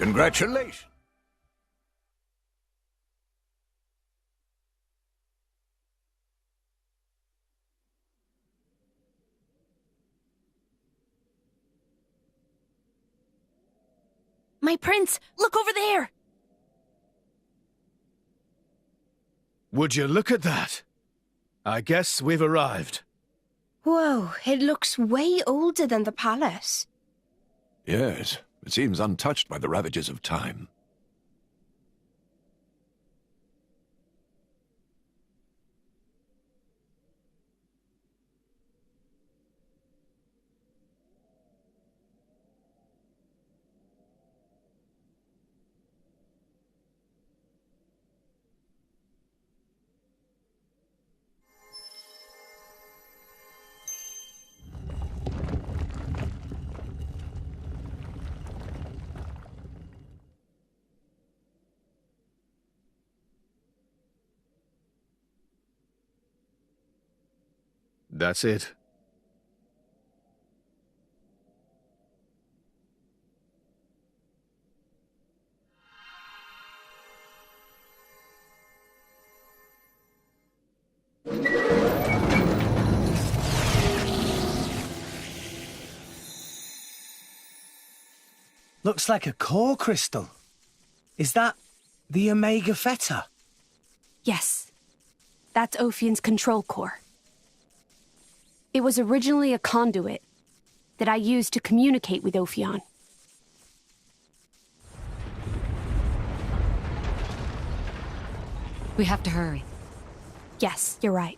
Congratulations. My prince, look over there! Would you look at that? I guess we've arrived. Whoa, it looks way older than the palace. Yes, it seems untouched by the ravages of time. That's it. Looks like a core crystal. Is that the Omega Theta? Yes. That's Ophion's control core. It was originally a conduit that I used to communicate with Ophion. We have to hurry. Yes, you're right.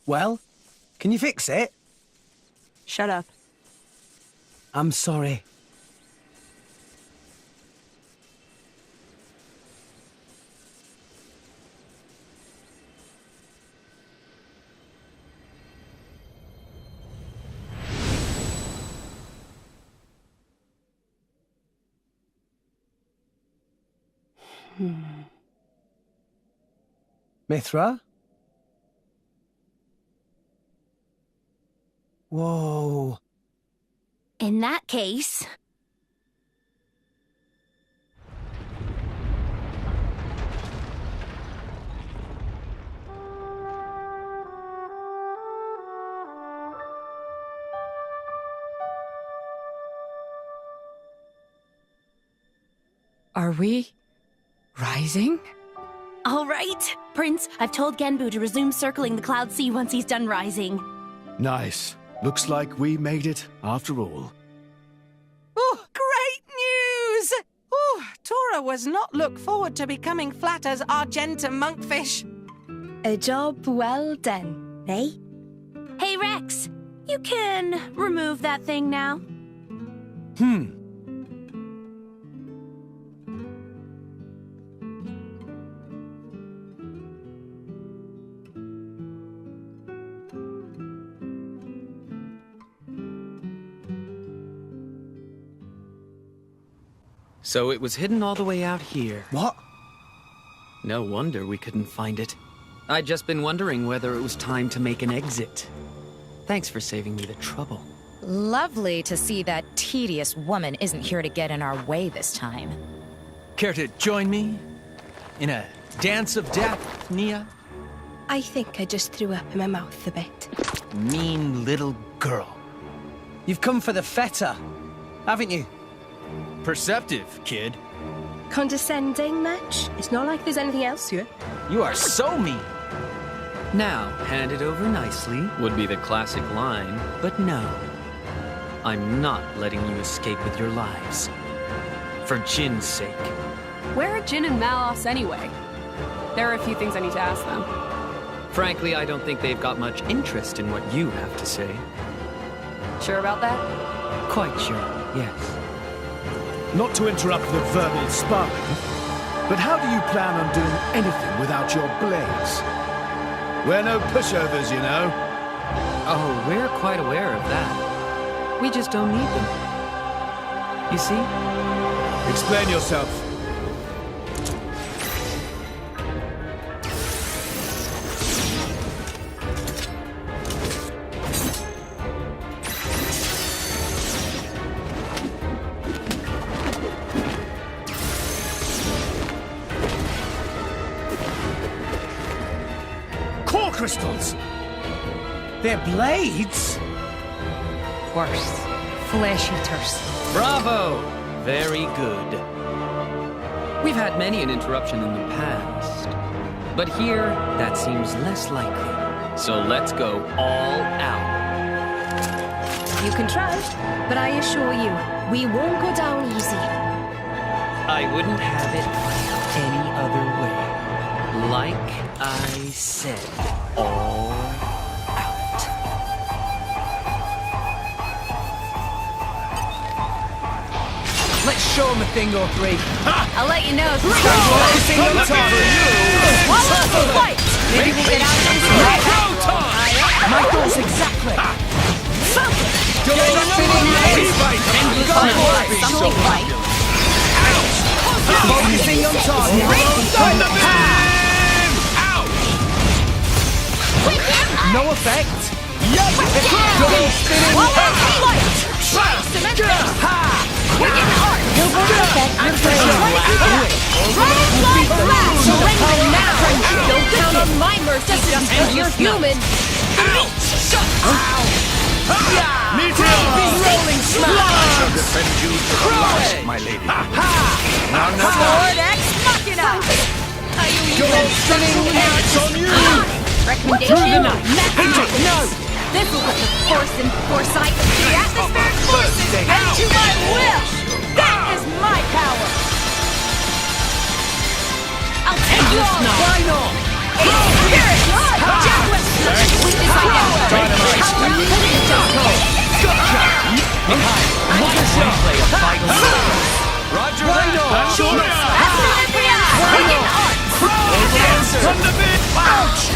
Well, can you fix it? Shut up. I'm sorry. Mithra? Whoa. In that case... Are we rising? All right, Prince, I've told Genbu to resume circling the Cloud Sea once he's done rising. Nice. Looks like we made it after all. Oh, great news! Oh, Tora was not look forward to becoming flat as Argentum monkfish. A job well done, eh? Hey, Rex, you can remove that thing now. So it was hidden all the way out here. What? No wonder we couldn't find it. I'd just been wondering whether it was time to make an exit. Thanks for saving me the trouble. Lovely to see that tedious woman isn't here to get in our way this time. Care to join me in a dance of death, Nia? I think I just threw up in my mouth a bit. Mean little girl. You've come for the Theta, haven't you? Perceptive, kid. Condescending much? It's not like there's anything else here. You are so mean. Now, hand it over nicely would be the classic line, but no. I'm not letting you escape with your lives. For Jin's sake. Where are Jin and Malos anyway? There are a few things I need to ask them. Frankly, I don't think they've got much interest in what you have to say. Sure about that? Quite sure, yes. Not to interrupt the verbal sparring, but how do you plan on doing anything without your blades? We're no pushovers, you know. Oh, we're quite aware of that. We just don't need them. You see? Explain yourself. core crystals! They're blades? Worse. Flesh eaters. Bravo! Very good. We've had many an interruption in the past. But here, that seems less likely. So let's go all out. You can try, but I assure you, we won't go down easy. I wouldn't have it any other way. Like I said, all out. Let's show them a thing or three. I'll let you know if it's Focusing on target. fight! Maybe we'll get out of this My thoughts exactly. Something right. Focusing on target. No effect. Double spinning. Surrender now! Don't count on my mercy just because you're human! Rolling smash. Defend you to the last, my lady. Lord Ex Machina! Double spinning X on you. Recommendation? No. This will put the force and foresight, the atmospheric forces, and to my will! That is my power! I'll take you all! Why not? Spirit! Javelin! Weakness identified! Roger Why that! not? Master Olympiad! Wicked arts! From the bit! Ouch!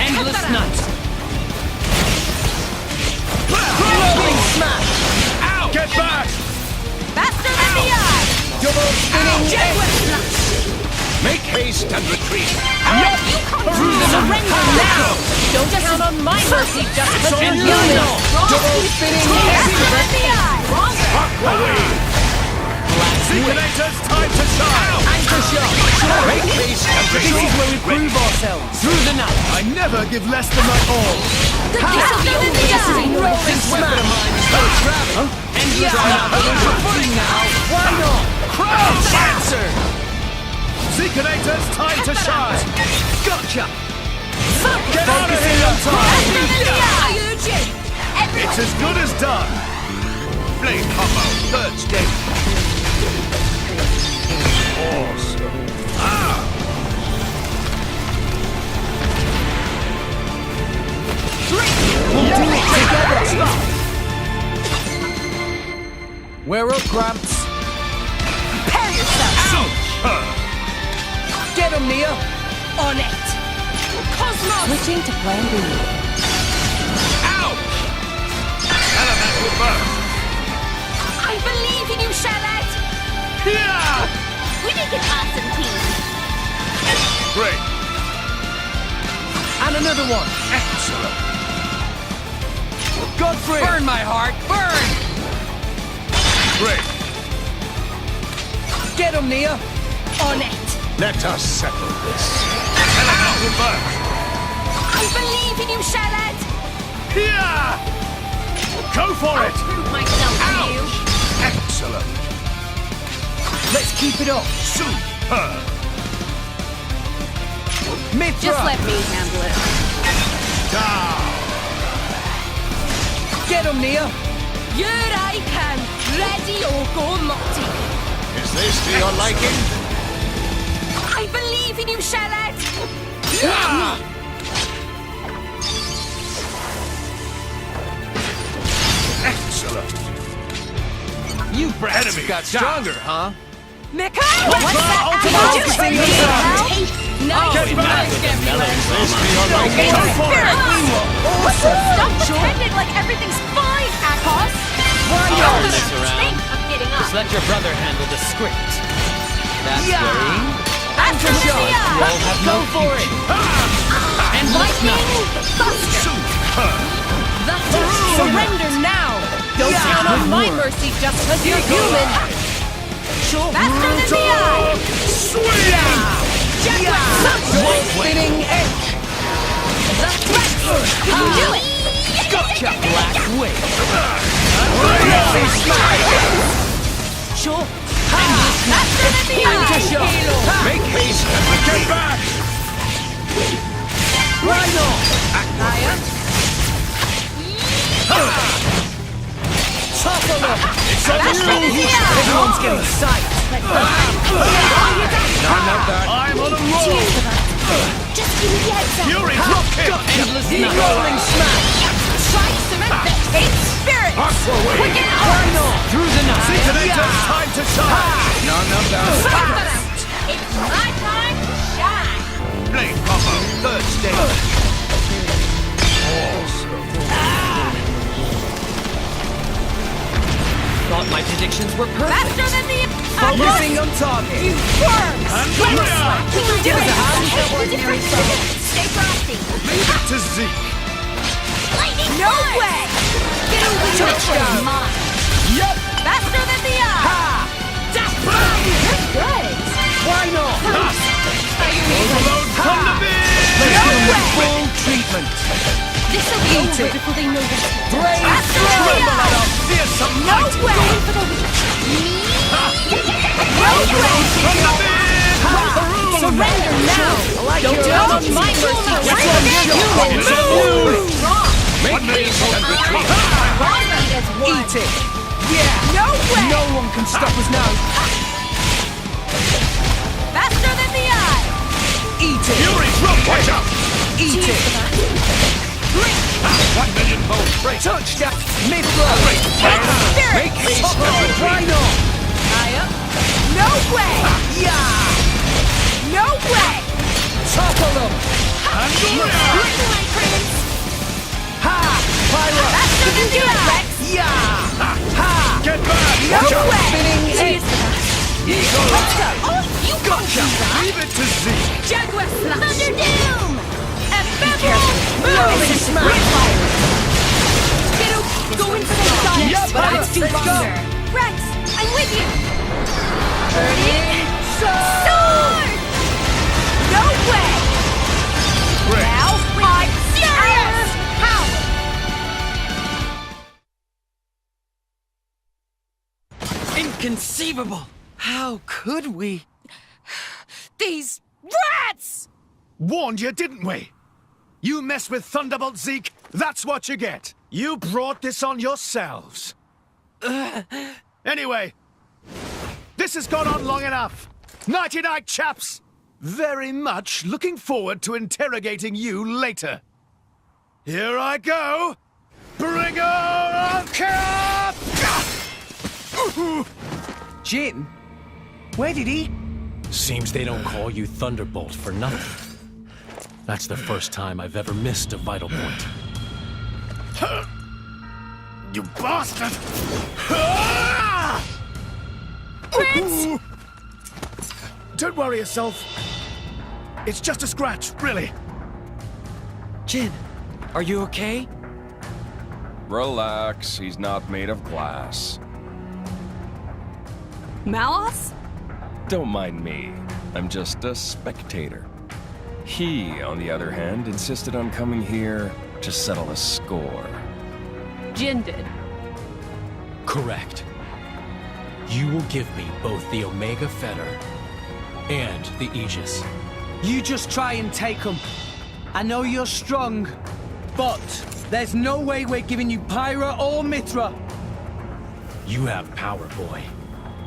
Endless night! Rolling smash. Get back! Master Olympiad! Double spinning Javelin! Make haste and retreat. You can't surrender now! Don't count on my mercy just because you're human! Double spinning Master Olympiad! Seekinators, time to shine! anchor shot. Make haste and This is retreat. where we prove ourselves. Through the night. I never give less than my all. Master Olympiad! Rolling smash. Endless night! Footing now! Why not? Crouch! Answer! Seekinators, time to shine! Gotcha! Get out of here on time! It's as good as done! Blade combo, third stage. Awesome. We'll do it together. We're up, Gramps. Prepare yourself! Get him, Nia. On it! Cosmos! Switching to plan B. Elemental burst. I believe in you, Charlotte! We make an awesome team! Great. And another one. Excellent. Godfrey. Burn my heart! Burn! Great. Get him, Nia. On it! Let us settle this. Elemental burst. I believe in you, Charlotte! Go for it! Prove myself to you! Excellent. Let's keep it up. Superb. Mithra. Just let me handle it. Down. Get him, Nia. Here I can! Ready or go multi! Is this to your liking? I believe in you, Charlotte! Excellent. You brats Enemy got down. stronger, huh? Mikhail! What's that? ultimate Did you ultimate say ultimate. No! Get back! Is this to your liking? Go for it! Stop pretending like everything's fine, Akhos! Why I'll not? mess around. Think of getting up. Just let your brother handle the script. That's worrying. Anchor shot. You all have Go no for it. And Lightning! Thunder! That's it! Surrender now! Don't count on my mercy just because you're human! Faster than the eye! Double spinning edge. Sure. Make haste and get back! Rhino! Topple them! It's on you! Everyone's getting sight! None of that. I'm on a roll! Just give me the heads up. Fury drop kick! Rolling smash! Try to cement the hate spirit! Quicken Rhino! through the night! Seetonator's time to shine! None of that. It's my time to shine! Blade Popper, third stage. Thought my predictions were perfect. Faster than the... Focusing on target! You worms! And We Maria! can do it! Ordinary Stay frosty! Leave it to Zeke. Lightning No way! Get over your Touchdown. mine! Yep! Faster than the eye! Ha! You're good! Rhino! Overload Thunder Beam! Let's No give them way! full treatment! This'll be Eat over it. before they know this. Brave Faster than throw! the eye! Fearsome No light! way! Going for the lead. No way! Thunder Beam! Surrender now! Don't Don't mind mercy! It's on you! Wrong! Make haste and retreat. Eat it! Yeah! No way! No one can stop us now! Faster than the eye! Eat it! Fury drop kick! Eat it! 1 million volt break! Touchdown! Mid-blow! Spirit! Make haste and retreat! Rhino! No way! Yeah! No way! Topple them! And Gloria! Ha! Pyro! Faster than the eye! Yeah! Ha! Get back! No Watch out! way! Spinning hit! Eagle! Oh, you Gotcha! Leave it to Zeke! Jaguar Thunder Doom! Ephemeral! Rolling smash! Go in for the sonics, Yep, but I'm too let's go. longer. Rex, I'm with you! Sword! Sword! No way! Break! Now, I'm serious! How? Inconceivable! How could we? These rats! Warned you, didn't we? You mess with Thunderbolt Zeke, that's what you get. You brought this on yourselves. Anyway, this has gone on long enough. Nighty-night, chaps. Very much looking forward to interrogating you later. Here I go. Bringer of Chaos! Jin? Where did he? Seems they don't call you Thunderbolt for nothing. That's the first time I've ever missed a vital point. You bastard! Prince! Don't worry yourself. It's just a scratch, really. Jin, are you okay? Relax, he's not made of glass. Malos? Don't mind me. I'm just a spectator. He, on the other hand, insisted on coming here to settle a score. Jin did. Correct. You will give me both the Omega Fetter and the Aegis. You just try and take them. I know you're strong, but there's no way we're giving you Pyra or Mithra. You have power, boy,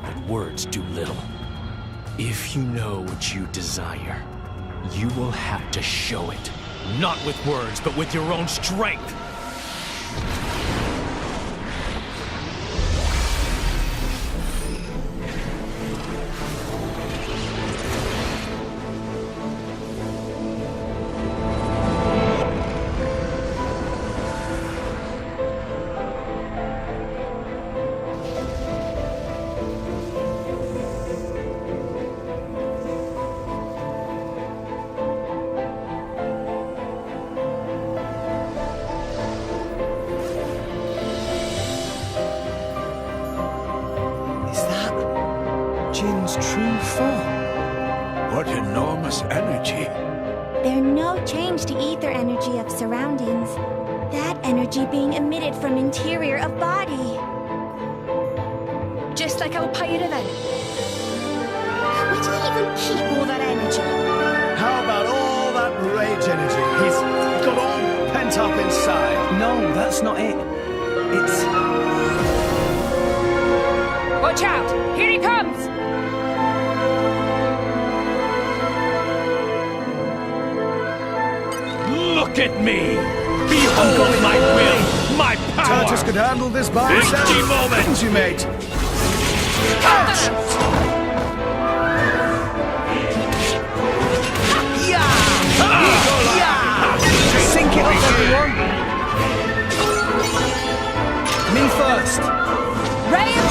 but words do little. If you know what you desire, you will have to show it. Not with words, but with your own strength. Is that Jin's true form? What enormous energy. There's no change to ether energy of surroundings. That energy being emitted from interior of body. like I'll pay it then. Where did he even keep all that energy? How about all that rage energy he's got all pent up inside? No, that's not it. It's... Watch out! Here he comes! Look at me! Behold my will, my power! Turtus could handle this by himself. Empty moment! Couldn't you, mate? Ouch! Sink it up, everyone! Me first! Ray of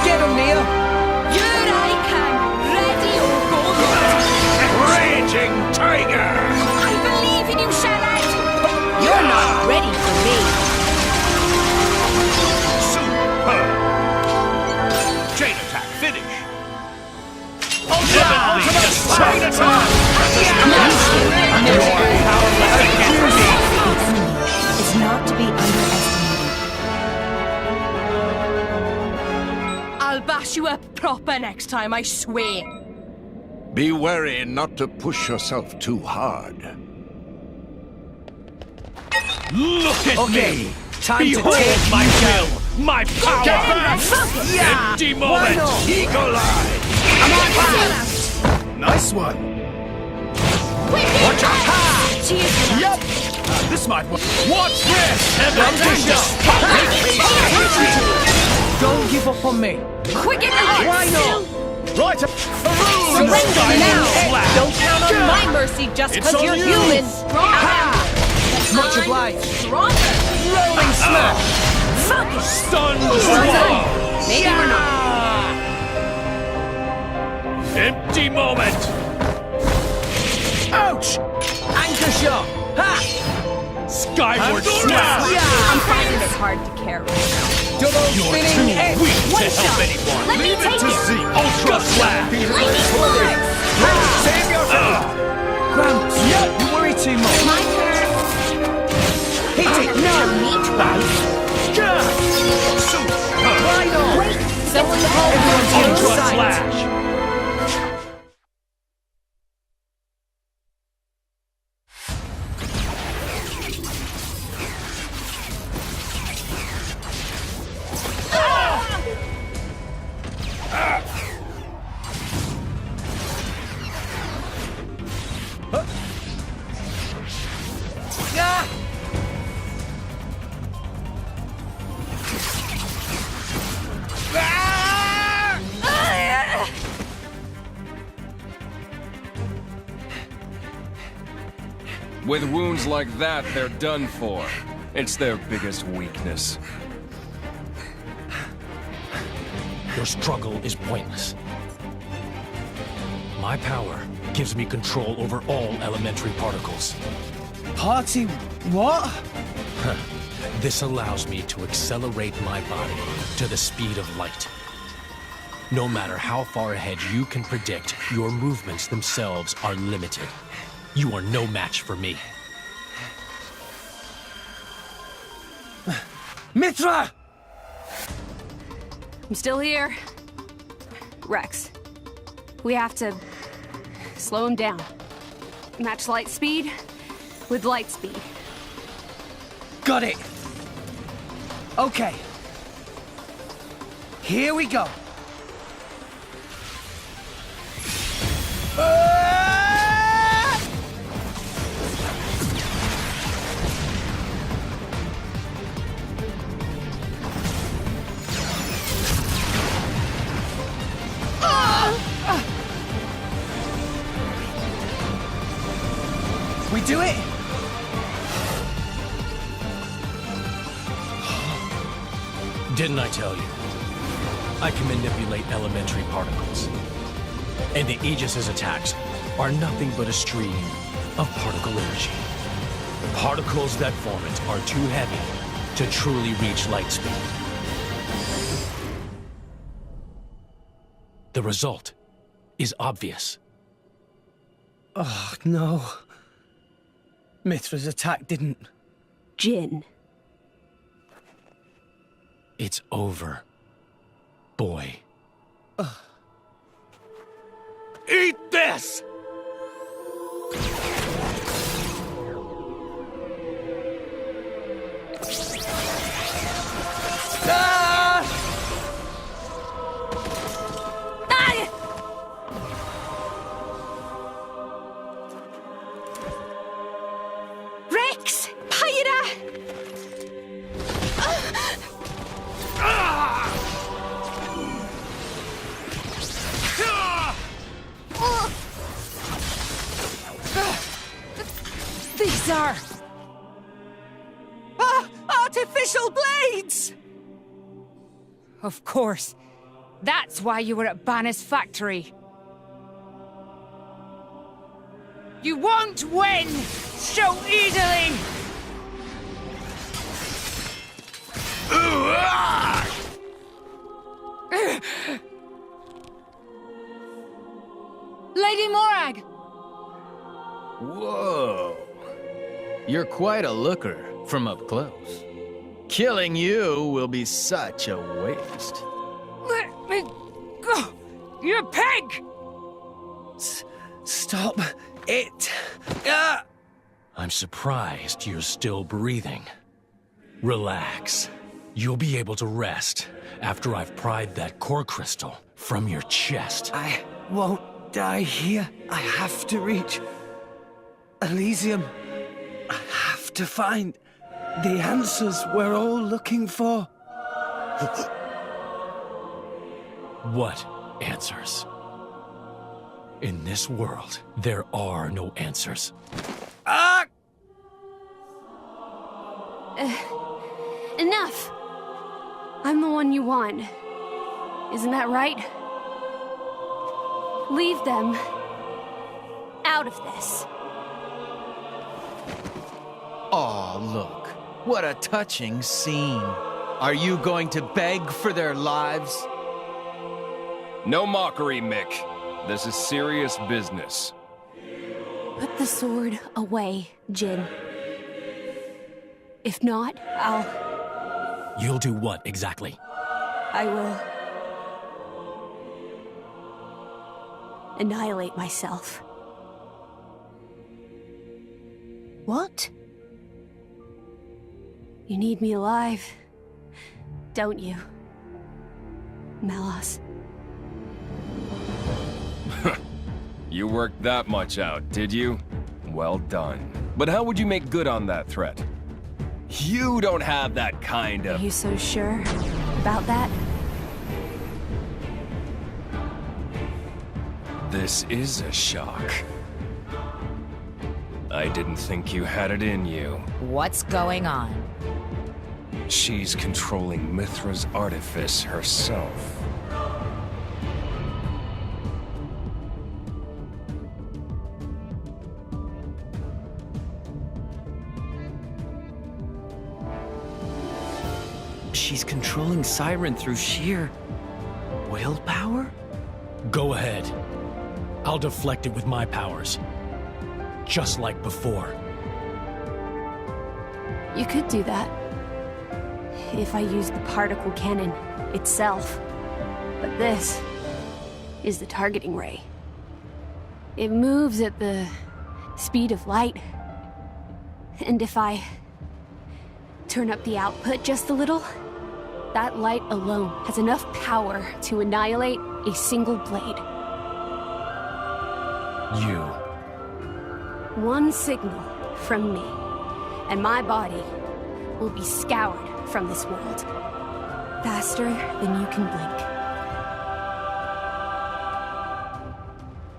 Get him, Neil! Here I come! Ready or go! Raging tiger! I believe in you, Charlotte! You're not ready for me! Super! Chain attack, finish! Ultimate chain attack! It's not to be underestimated. I'll bash you up proper next time, I swear. Be wary not to push yourself too hard. Look at me! Time Behold to take my will, my power! Get back! Empty moment! Eagle eye! I'm on fire! Nice one. Watch out! Yup. This might work. Watch this. Don't give up on me. Quicken up! Why not? Right. Surrender now! Don't count on my mercy just It's because on you're you. human! Much obliged. Stronger! Rolling smash! Focus! Stunned swallow! Maybe we're not. Empty moment! Ouch! Anchor shot! Ha! Skyward Andorra! smash! I'm finding this hard to carry. Double You're spinning too X! weak to help anyone! Let me Leave it take to it! Zeke. Ultra slash! Lightning force! Save yourself. Gramps, you worry too much. My turn! Hit it! No, me twice! Why not? Wait! Someone hold Everyone's on to Ultra your side! slash! With wounds like that, they're done for. It's their biggest weakness. Your struggle is pointless. My power gives me control over all elementary particles. Party what? This allows me to accelerate my body to the speed of light. No matter how far ahead you can predict, your movements themselves are limited. You are no match for me. Mithra! I'm still here. Rex, we have to slow him down. Match light speed with light speed. Got it. Okay. Here we go. We do it? Didn't I tell you? I can manipulate elementary particles. And the Aegis's attacks are nothing but a stream of particle energy. Particles that form it are too heavy to truly reach light speed. The result is obvious. Oh, no. Mithra's attack didn't... Jin. It's over. boy. Eat this! Rex! Pyra! These are... artificial blades! Of course. That's why you were at Banner's factory. You won't win so easily! Lady Morag! Whoa. You're quite a looker from up close. Killing you will be such a waste. Let me go! You pig! Stop it! I'm surprised you're still breathing. Relax. You'll be able to rest after I've pried that core crystal from your chest. I won't die here. I have to reach Elysium. I have to find the answers we're all looking for. What answers? In this world, there are no answers. Enough! I'm the one you want. Isn't that right? Leave them out of this. Aw, look. What a touching scene. Are you going to beg for their lives? No mockery, Mick. This is serious business. Put the sword away, Jin. If not, You'll do what exactly? I will annihilate myself. What? You need me alive, don't you, Melos? You worked that much out, did you? Well done. But how would you make good on that threat? You don't have that kind Are of... you so sure about that? This is a shock. I didn't think you had it in you. What's going on? She's controlling Mithra's artifice herself. She's controlling Siren through sheer willpower? Go ahead. I'll deflect it with my powers. Just like before. You could do that. If I used the particle cannon itself. But this is the targeting ray. It moves at the speed of light. And if I turn up the output just a little, that light alone has enough power to annihilate a single blade. You. One signal from me, and my body will be scoured from this world. Faster than you can blink.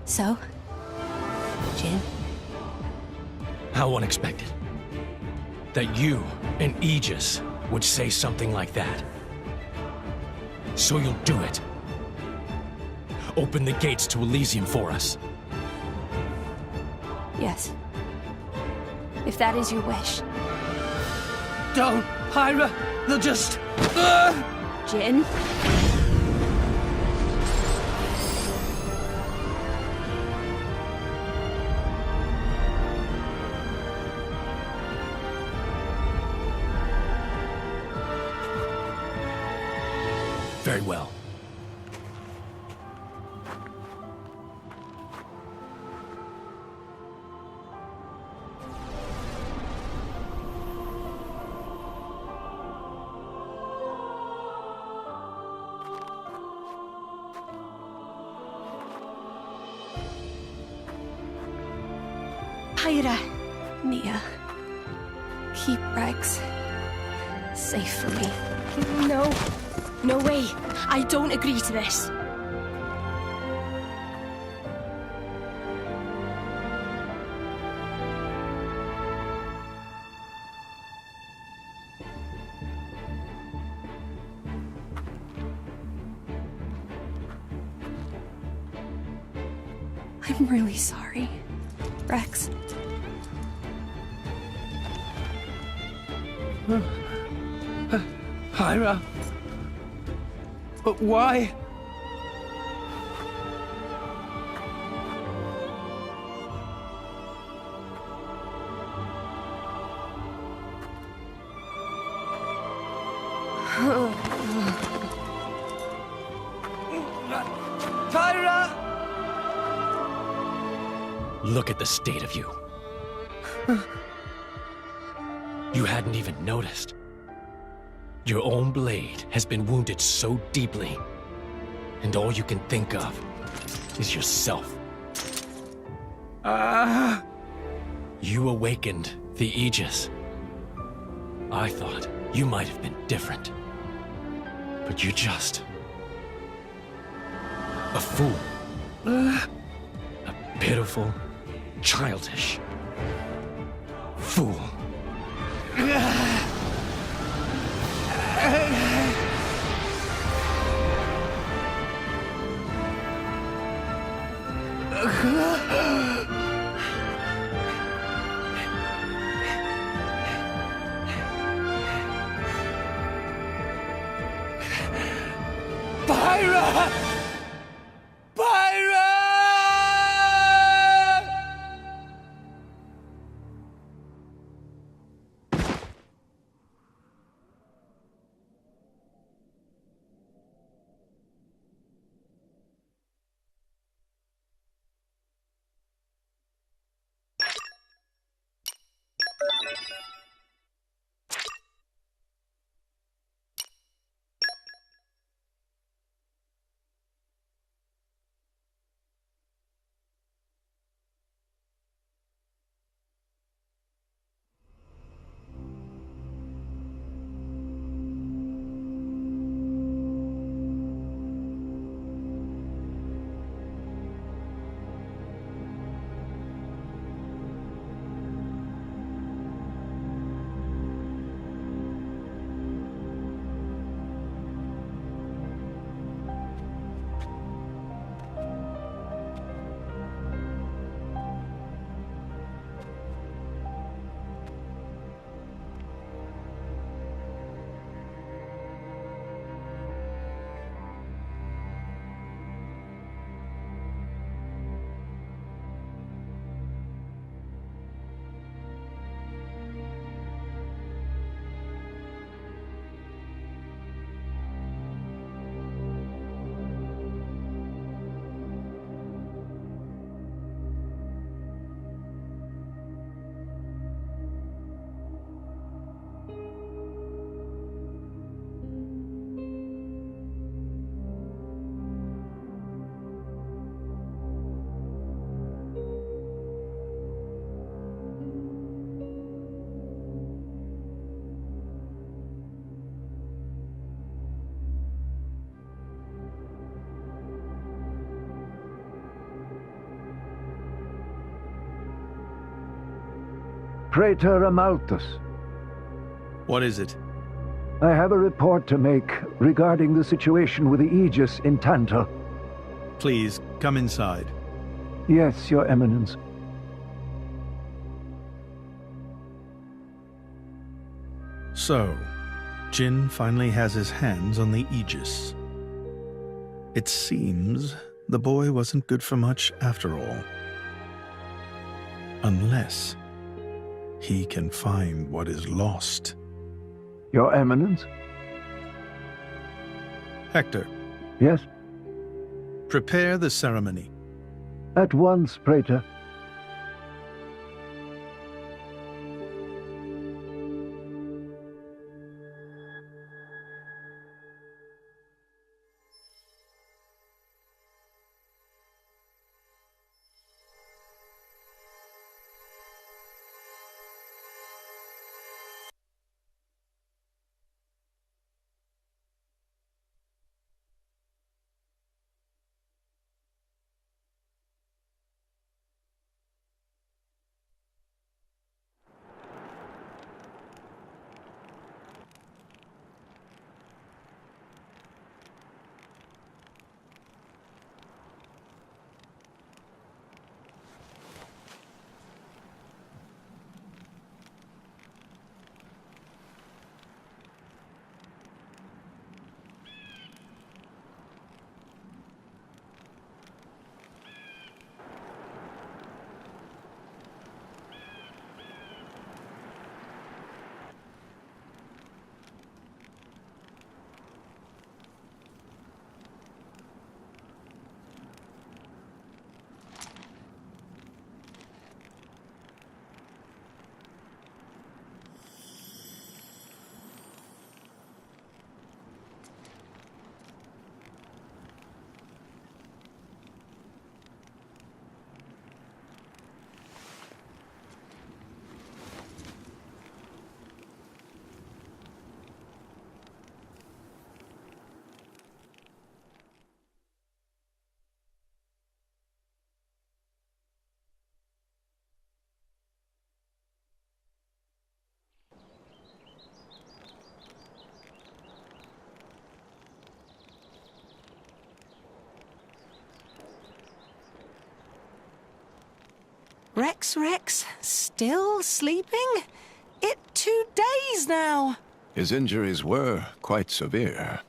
So, Jin? How unexpected. That you and Aegis would say something like that. So you'll do it. Open the gates to Elysium for us. Yes. If that is your wish. Don't, Pyra! They'll just... Jin? Very well. Pyra. Mia, keep Rex safe for me. No. No way. I don't agree to this. I'm really sorry, Rex. Pyra? But why? Pyra! Look at the state of you. You hadn't even noticed. Your own blade has been wounded so deeply, and all you can think of is yourself. You awakened the Aegis. I thought you might have been different, but you're just a fool. A pitiful, childish fool. Pyra! Pyra! Praetor Amalthus. What is it? I have a report to make regarding the situation with the Aegis in Tantal. Please, come inside. Yes, Your Eminence. So, Jin finally has his hands on the Aegis. It seems the boy wasn't good for much after all. Unless he can find what is lost. Your Eminence? Hector. Yes? Prepare the ceremony. At once, Praetor. Rex, still sleeping? It 2 days now. His injuries were quite severe.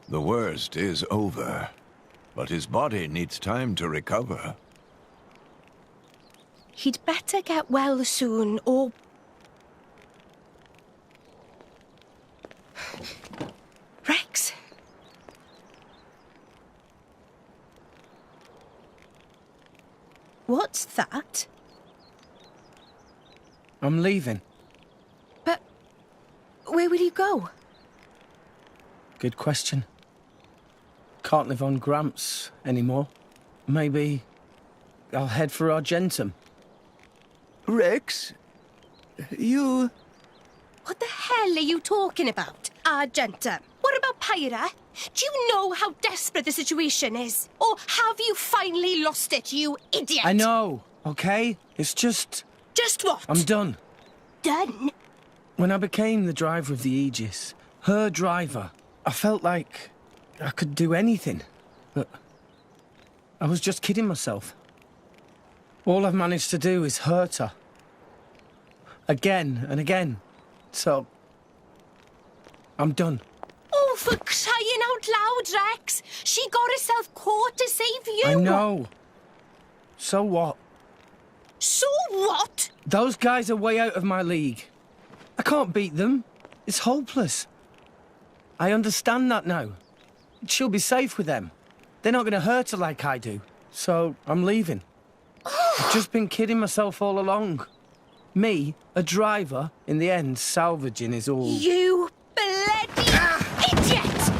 The worst is over, but his body needs time to recover. He'd better get well soon, or... Rex? What's that? I'm leaving. But where will you go? Good question. Can't live on Gramps anymore. Maybe I'll head for Argentum. Rex? You... What the hell are you talking about, Argentum? What about Pyra? Do you know how desperate the situation is? Or have you finally lost it, you idiot? I know, okay? It's just... Just what? I'm done. Done? When I became the driver of the Aegis, her driver, I felt like I could do anything. But I was just kidding myself. All I've managed to do is hurt her. Again and again. So, I'm done. Oh, for crying out loud, Rex! She got herself caught to save you! I know. So what? So what? Those guys are way out of my league. I can't beat them. It's hopeless. I understand that now. She'll be safe with them. They're not going to hurt her like I do. So, I'm leaving. I've just been kidding myself all along. Me, a driver, in the end, salvaging is all... You bloody idiot!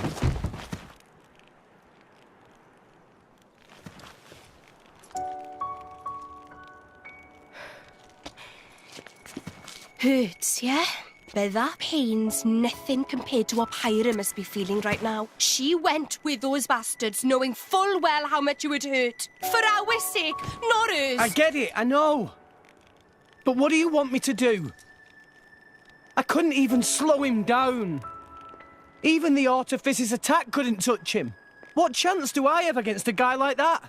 Hurts, yeah? But that pain's nothing compared to what Pyra must be feeling right now. She went with those bastards knowing full well how much it would hurt. For our sake, not hers. I get it, I know. But what do you want me to do? I couldn't even slow him down. Even the Artifice's attack couldn't touch him. What chance do I have against a guy like that?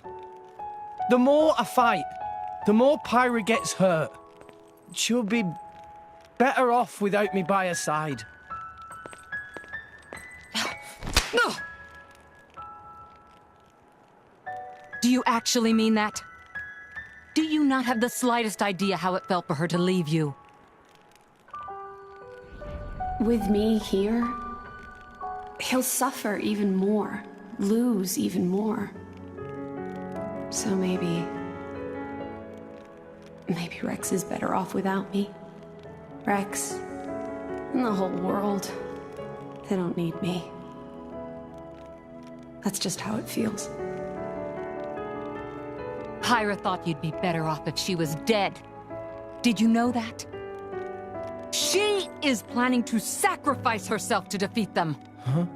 The more I fight, the more Pyra gets hurt. She'll be better off without me by her side. Do you actually mean that? Do you not have the slightest idea how it felt for her to leave you? With me here, he'll suffer even more, lose even more. So maybe Rex is better off without me. Rex, and the whole world, they don't need me. That's just how it feels. Pyra thought you'd be better off if she was dead. Did you know that? She is planning to sacrifice herself to defeat them. Huh?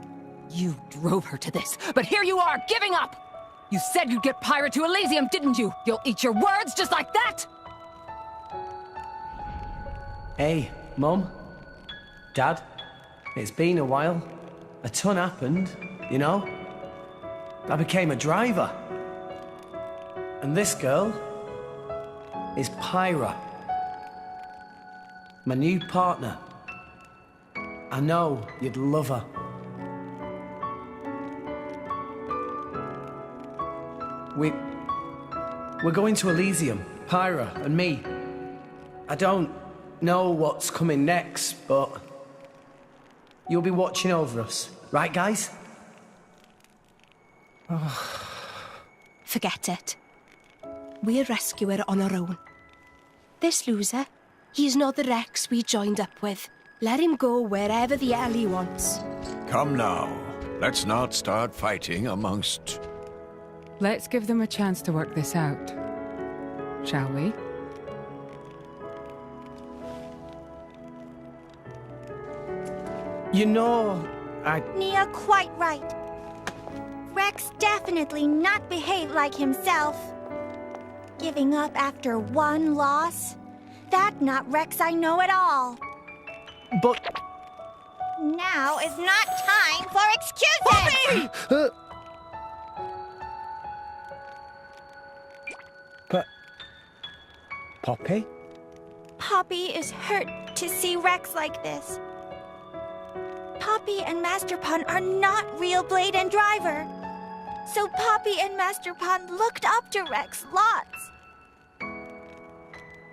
You drove her to this, but here you are, giving up! You said you'd get Pyra to Elysium, didn't you? You'll eat your words just like that? Hey, Mum, Dad, it's been a while. A ton happened, you know? I became a driver. And this girl is Pyra, my new partner. I know you'd love her. We're going to Elysium, Pyra and me. I don't know what's coming next, but you'll be watching over us, right, guys? Forget it. We'll rescue her on our own. This loser, he's not the Rex we joined up with. Let him go wherever the hell he wants. Come now. Let's not start fighting amongst... Let's give them a chance to work this out. Shall we? You know, Nia quite right. Rex definitely not behaved like himself. Giving up after one loss? That not Rex I know at all. But... Now is not time for excuses! Poppy? Poppy is hurt to see Rex like this. Poppy and Master Pun are not real Blade and Driver. So Poppy and Master Pun looked up to Rex lots.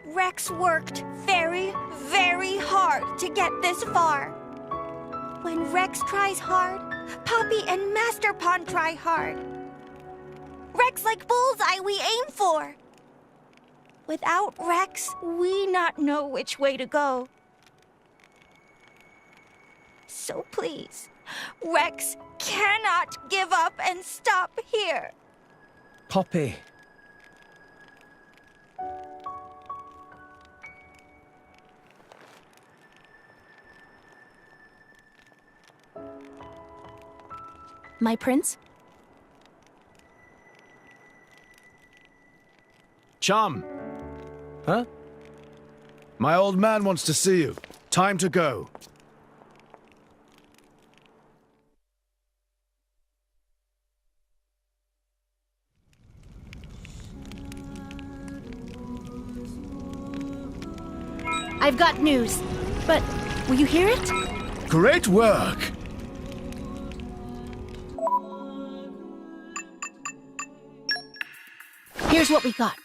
Rex worked very, very hard to get this far. When Rex tries hard, Poppy and Master Pun try hard. Rex like bullseye we aim for. Without Rex, we not know which way to go. So please, Rex cannot give up and stop here. Poppy. My prince? Chum, Huh? my old man wants to see you. Time to go. I've got news, but will you hear it? Great work. Here's what we got.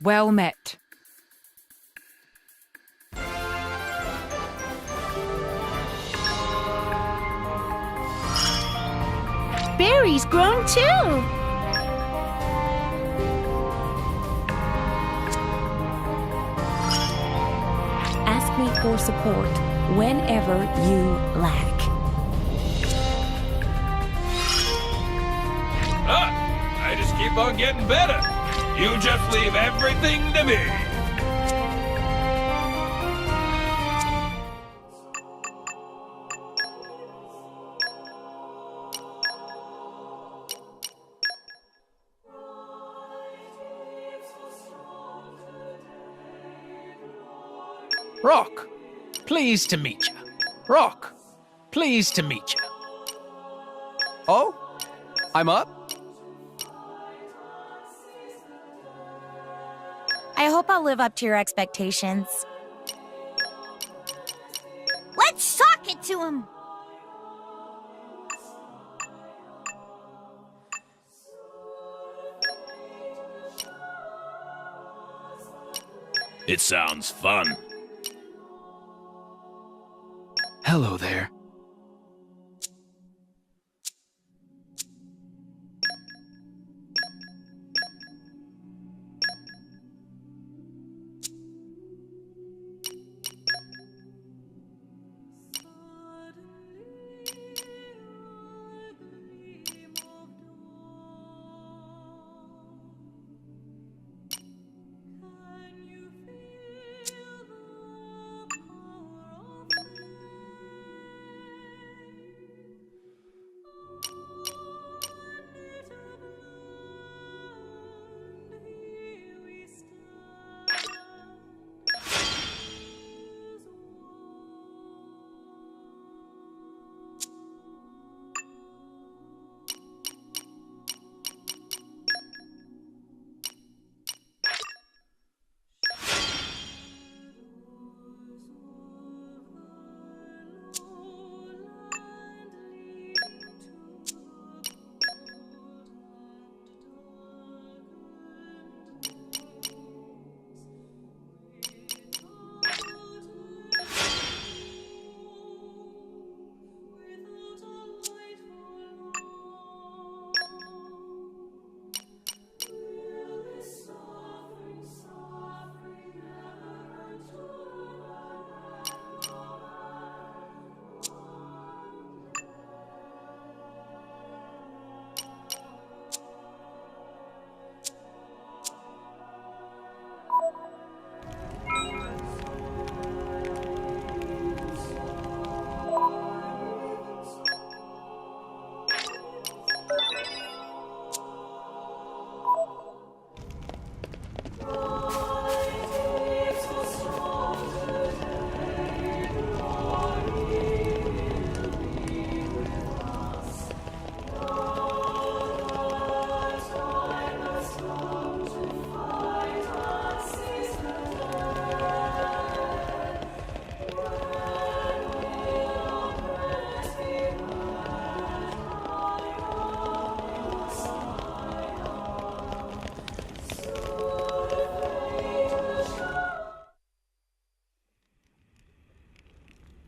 Well met. Barry's grown too. Ask me for support whenever you lack. I just keep on getting better. You just leave everything to me. Rock, pleased to meet you. Rock, pleased to meet you. Oh? I'm up? I hope I'll live up to your expectations. Let's sock it to him! It sounds fun. Hello there.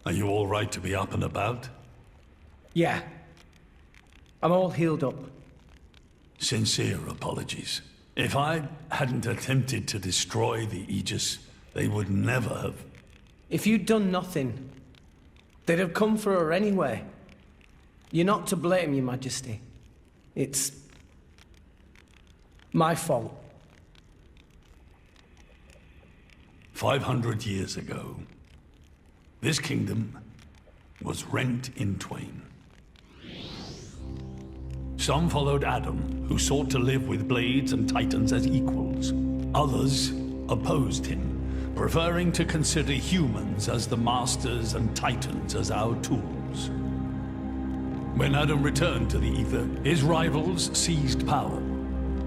Are you all right to be up and about? Yeah. I'm all healed up. Sincere apologies. If I hadn't attempted to destroy the Aegis, they would never have... If you'd done nothing, they'd have come for her anyway. You're not to blame, Your Majesty. It's... my fault. 500 years ago, this kingdom was rent in twain. Some followed Adam, who sought to live with blades and titans as equals. Others opposed him, preferring to consider humans as the masters and titans as our tools. When Adam returned to the Ether, his rivals seized power,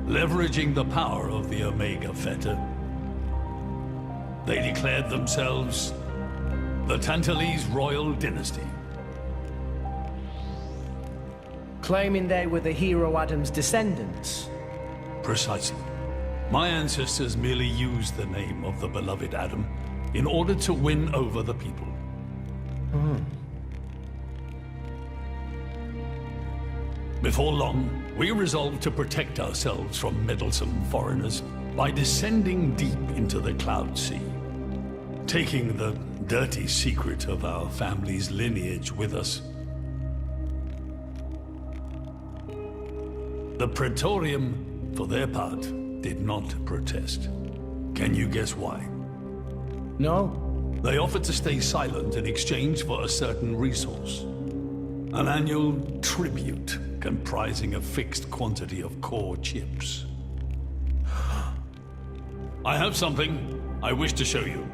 leveraging the power of the Omega Feta. They declared themselves the Tantalese royal dynasty. Claiming they were the hero Adam's descendants. Precisely. My ancestors merely used the name of the beloved Adam in order to win over the people. Before long, we resolved to protect ourselves from meddlesome foreigners by descending deep into the Cloud Sea, taking the dirty secret of our family's lineage with us. The Praetorium, for their part, did not protest. Can you guess why? No. They offered to stay silent in exchange for a certain resource. An annual tribute comprising a fixed quantity of core chips. I have something I wish to show you.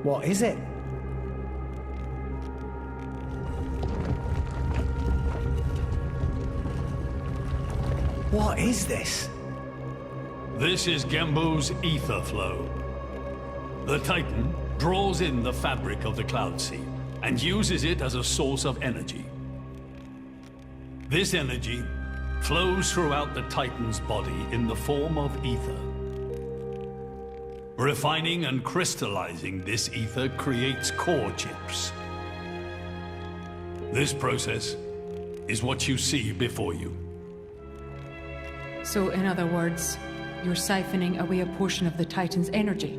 What is it? What is this? This is Gembo's ether flow. The Titan draws in the fabric of the Cloud Sea and uses it as a source of energy. This energy flows throughout the Titan's body in the form of ether. Refining and crystallizing this ether creates core chips. This process is what you see before you. So, in other words, you're siphoning away a portion of the Titan's energy.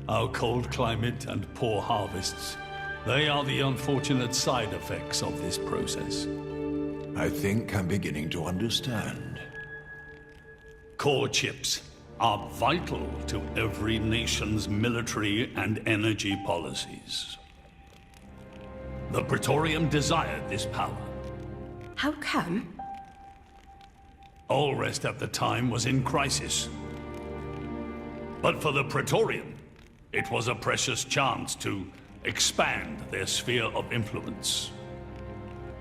Our cold climate and poor harvests, they are the unfortunate side effects of this process. I think I'm beginning to understand. Core chips are vital to every nation's military and energy policies. The Praetorium desired this power. How come? Allrest at the time was in crisis. But for the Praetorium, it was a precious chance to expand their sphere of influence.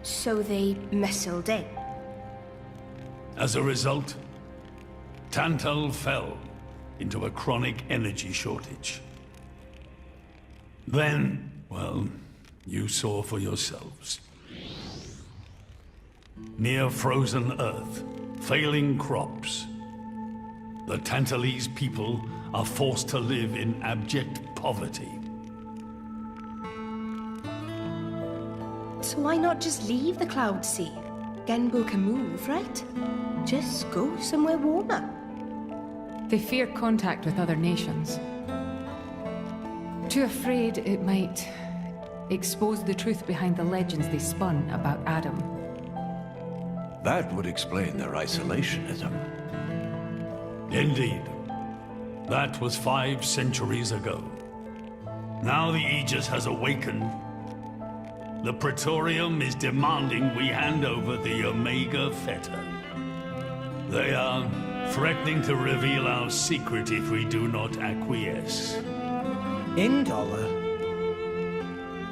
So they muscled in. As a result, Tantal fell into a chronic energy shortage. Then, well, you saw for yourselves. Near frozen Earth, failing crops, the Tantalese people are forced to live in abject poverty. So why not just leave the Cloud Sea? Genbo can move, right? Just go somewhere warmer. They fear contact with other nations. Too afraid it might expose the truth behind the legends they spun about Adam. That would explain their isolationism. Indeed. That was 5 centuries ago. Now the Aegis has awakened. The Praetorium is demanding we hand over the Omega Feta. They are threatening to reveal our secret if we do not acquiesce. Indollar?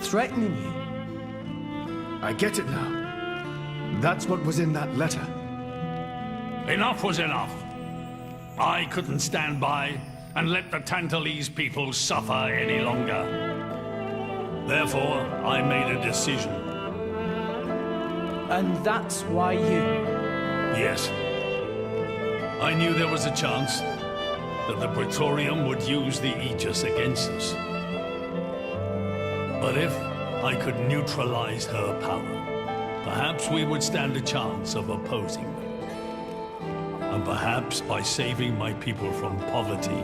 Threatening you? I get it now. That's what was in that letter. Enough was enough. I couldn't stand by and let the Tantalese people suffer any longer. Therefore, I made a decision. And that's why you... Yes. I knew there was a chance that the Praetorium would use the Aegis against us. But if I could neutralize her power, perhaps we would stand a chance of opposing them. And perhaps by saving my people from poverty,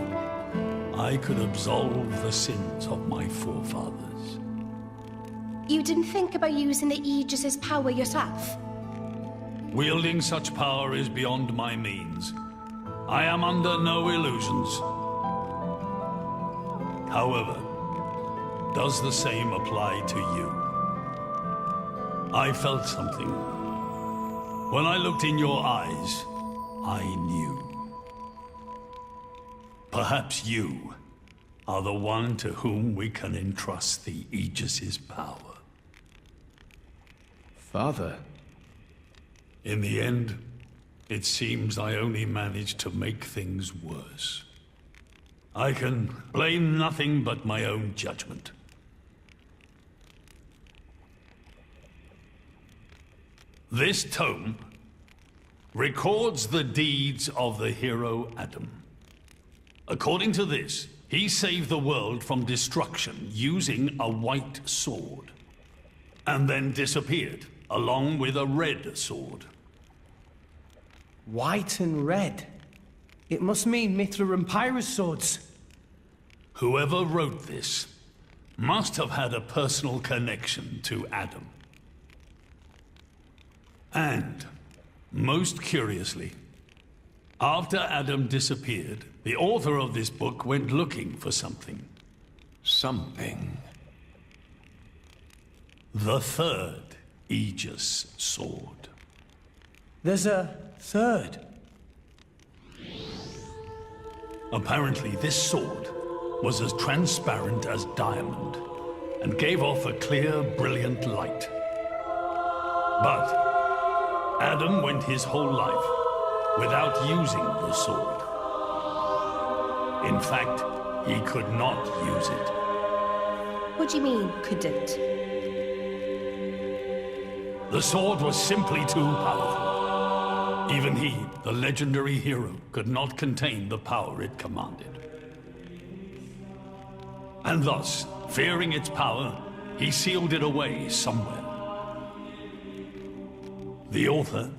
I could absolve the sins of my forefathers. You didn't think about using the Aegis's power yourself? Wielding such power is beyond my means. I am under no illusions. However, does the same apply to you? I felt something. When I looked in your eyes, I knew. Perhaps you are the one to whom we can entrust the Aegis's power. Father. In the end, it seems I only managed to make things worse. I can blame nothing but my own judgment. This tome records the deeds of the hero Adam. According to this, he saved the world from destruction using a white sword, and then disappeared, along with a red sword. White and red? It must mean Mithra and Pyra's swords. Whoever wrote this must have had a personal connection to Adam. And, most curiously, after Adam disappeared, the author of this book went looking for something. Something? The third Aegis sword. There's a third? Apparently, this sword was as transparent as diamond and gave off a clear, brilliant light. But Adam went his whole life without using the sword. In fact, he could not use it. What do you mean, couldn't? The sword was simply too powerful. Even he, the legendary hero, could not contain the power it commanded. And thus, fearing its power, he sealed it away somewhere. The author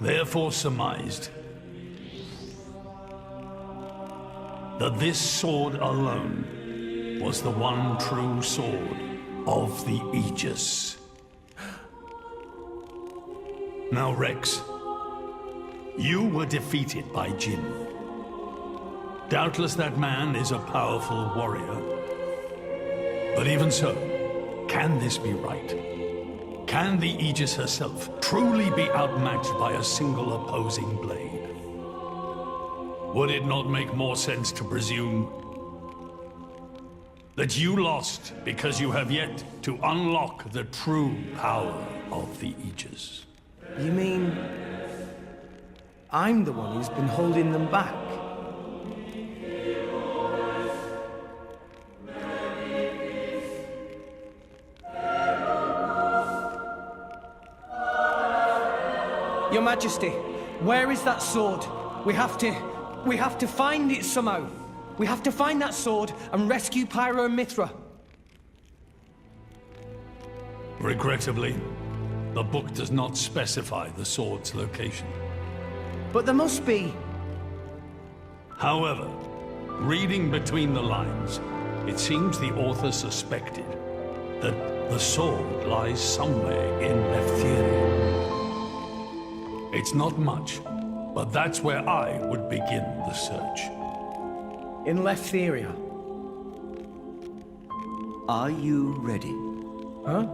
therefore surmised that this sword alone was the one true sword of the Aegis. Now, Rex, you were defeated by Jin. Doubtless that man is a powerful warrior. But even so, can this be right? Can the Aegis herself truly be outmatched by a single opposing blade? Would it not make more sense to presume that you lost because you have yet to unlock the true power of the Aegis? You mean I'm the one who's been holding them back? Your Majesty, where is that sword? We have to find it somehow. We have to find that sword and rescue Pyra and Mithra. Regrettably, the book does not specify the sword's location. But there must be. However, reading between the lines, it seems the author suspected that the sword lies somewhere in Lefthyria. It's not much, but that's where I would begin the search. In Lefthyria? Are you ready? Huh?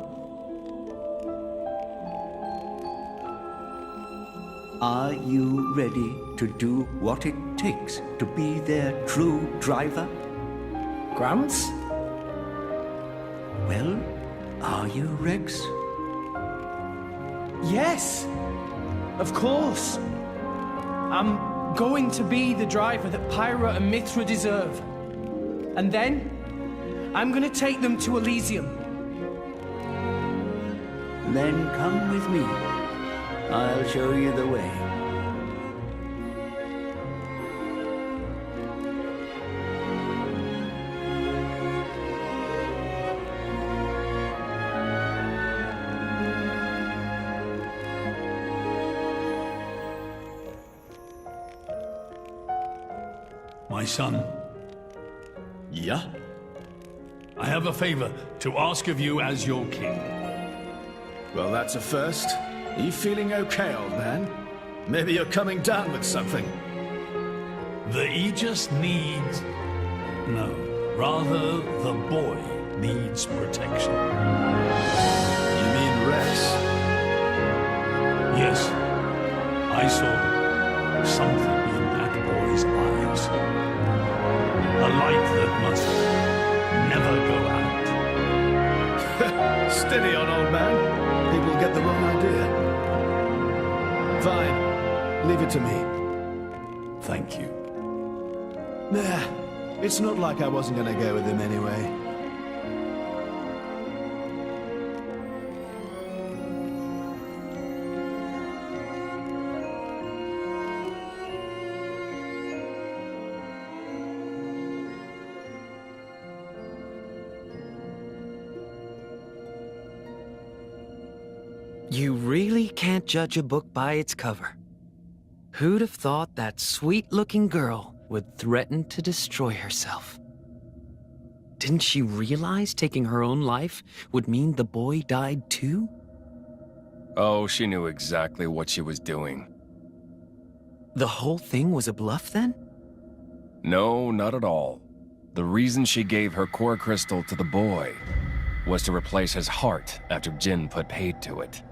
Are you ready to do what it takes to be their true driver? Gramps? Well, are you, Rex? Yes! Of course! I'm going to be the driver that Pyra and Mithra deserve. And then, I'm going to take them to Elysium. Then come with me. I'll show you the way. My son, Yeah? I have a favor to ask of you as your king. Well, that's a first. Are you feeling okay, old man? Maybe you're coming down with something. The Aegis needs... No, rather, the boy needs protection. You mean Rex? Yes, I saw something in that boy's eyes. A light that must never go out. Steady on, old man. People get the wrong idea. Fine. Leave it to me. Thank you. Nah, it's not like I wasn't gonna go with him anyway. You really can't judge a book by its cover. Who'd have thought that sweet-looking girl would threaten to destroy herself? Didn't she realize taking her own life would mean the boy died too? Oh, she knew exactly what she was doing. The whole thing was a bluff then? No, not at all. The reason she gave her core crystal to the boy was to replace his heart after Jin put paid to it.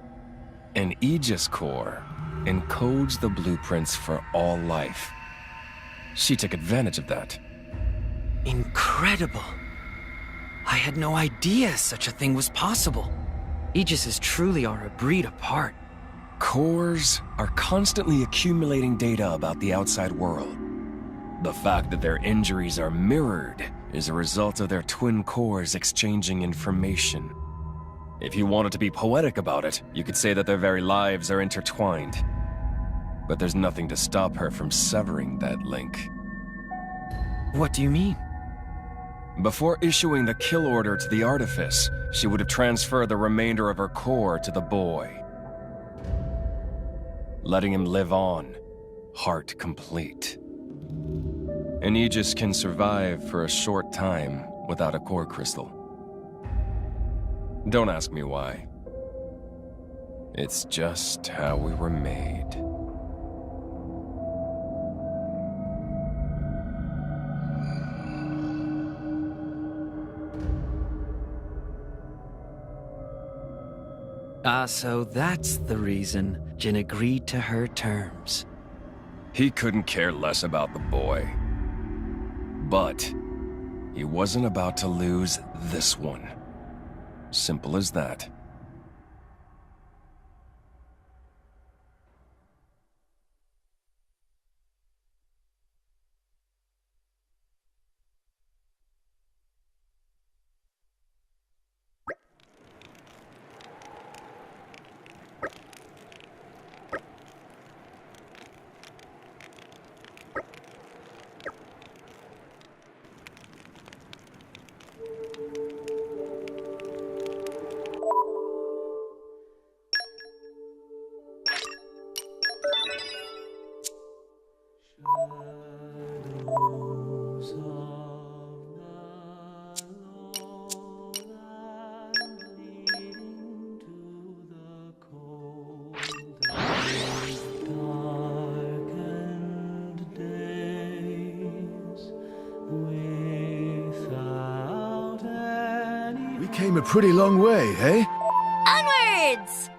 An Aegis core encodes the blueprints for all life. She took advantage of that. Incredible. I had no idea such a thing was possible. Aegises truly are a breed apart. Cores are constantly accumulating data about the outside world. The fact that their injuries are mirrored is a result of their twin cores exchanging information. If you wanted to be poetic about it, you could say that their very lives are intertwined. But there's nothing to stop her from severing that link. What do you mean? Before issuing the kill order to the artifice, she would have transferred the remainder of her core to the boy, letting him live on, heart complete. An Aegis can survive for a short time without a core crystal. Don't ask me why. It's just how we were made. So that's the reason Jin agreed to her terms. He couldn't care less about the boy. But he wasn't about to lose this one. Simple as that. We came a pretty long way, eh? Onwards!